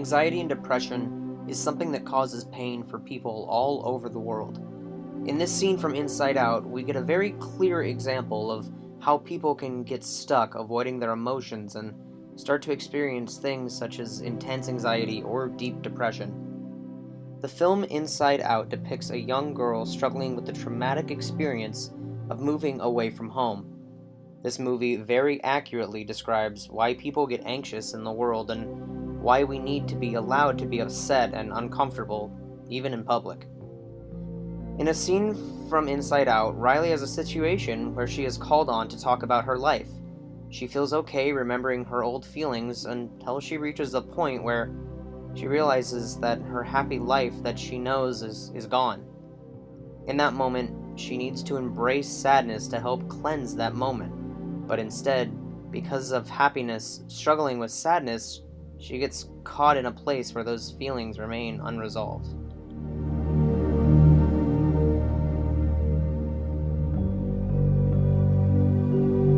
Anxiety and depression is something that causes pain for people all over the world. In this scene from Inside Out, we get a very clear example of how people can get stuck avoiding their emotions and start to experience things such as intense anxiety or deep depression. The film Inside Out depicts a young girl struggling with the traumatic experience of moving away from home. This movie very accurately describes why people get anxious in the world and why we need to be allowed to be upset and uncomfortable, even in public. In a scene from Inside Out, Riley has a situation where she is called on to talk about her life. She feels okay remembering her old feelings until she reaches a point where she realizes that her happy life that she knows is gone. In that moment, she needs to embrace sadness to help cleanse that moment. But instead, because of happiness struggling with sadness, she gets caught in a place where those feelings remain unresolved.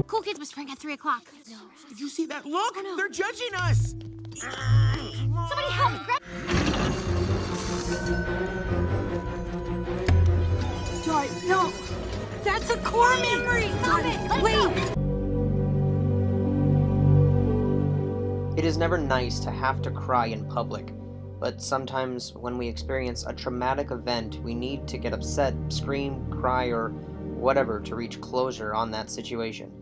Cool Kids whispering at 3 o'clock. No. Did you see that? Look! Oh, no. They're judging us! Somebody help me! Joy, no! That's a core memory! Stop it! Let it Wait! It is never nice to have to cry in public, but sometimes when we experience a traumatic event, we need to get upset, scream, cry, or whatever to reach closure on that situation.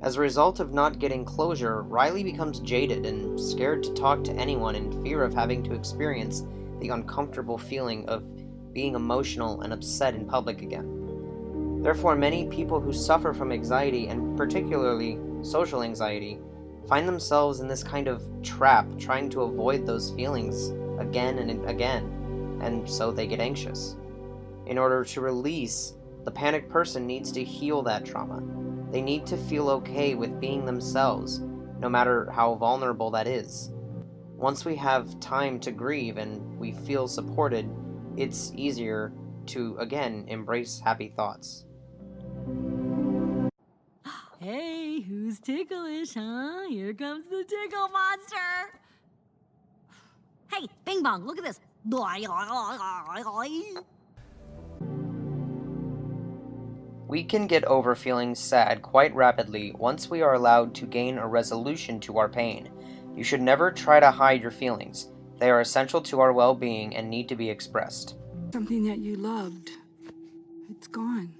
As a result of not getting closure, Riley becomes jaded and scared to talk to anyone in fear of having to experience the uncomfortable feeling of being emotional and upset in public again. Therefore, many people who suffer from anxiety, and particularly social anxiety, find themselves in this kind of trap trying to avoid those feelings again and again, and so they get anxious. In order to release, the panicked person needs to heal that trauma. They need to feel okay with being themselves, no matter how vulnerable that is. Once we have time to grieve and we feel supported, it's easier to, again, embrace happy thoughts. Hey, who's ticklish, huh? Here comes the tickle monster! Hey, Bing Bong, look at this. We can get over feeling sad quite rapidly once we are allowed to gain a resolution to our pain. You should never try to hide your feelings. They are essential to our well-being and need to be expressed. Something that you loved. It's gone.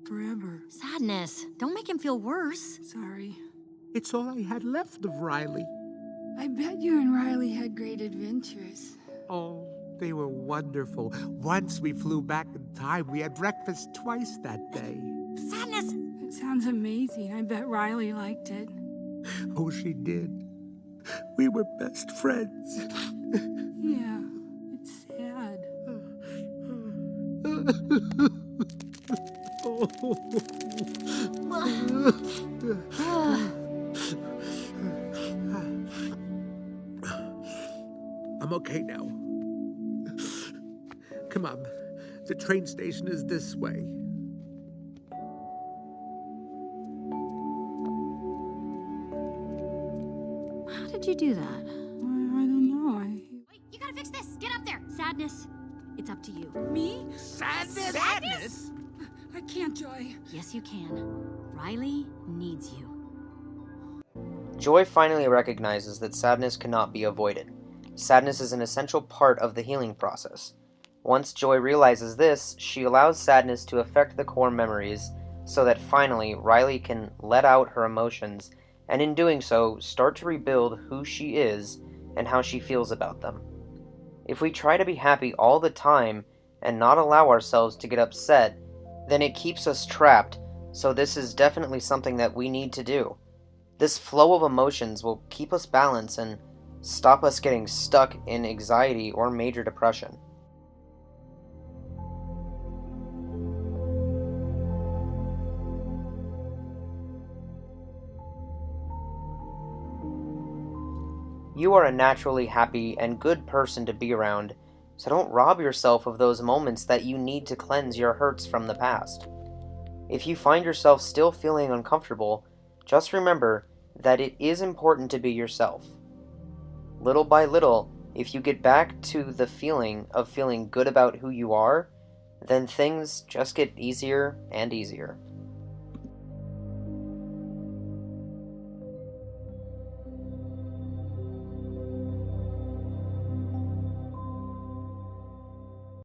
Forever. Sadness. Don't make him feel worse. Sorry. It's all I had left of Riley. I bet you and Riley had great adventures. Oh, they were wonderful. Once we flew back in time, we had breakfast twice that day. Sadness. It sounds amazing. I bet Riley liked it. Oh, she did. We were best friends. Yeah, it's sad. I'm okay now. Come on. The train station is this way. How did you do that? I don't know. Wait, you gotta fix this. Get up there. Sadness. It's up to you. Me? Sadness? Sadness? I can't, Joy. Yes, you can. Riley needs you. Joy finally recognizes that sadness cannot be avoided. Sadness is an essential part of the healing process. Once Joy realizes this, she allows sadness to affect the core memories so that finally Riley can let out her emotions and in doing so start to rebuild who she is and how she feels about them. If we try to be happy all the time and not allow ourselves to get upset, then it keeps us trapped, so this is definitely something that we need to do. This flow of emotions will keep us balanced and stop us getting stuck in anxiety or major depression. You are a naturally happy and good person to be around, so don't rob yourself of those moments that you need to cleanse your hurts from the past. If you find yourself still feeling uncomfortable, just remember that it is important to be yourself. Little by little, If you get back to the feeling of feeling good about who you are, then things just get easier and easier.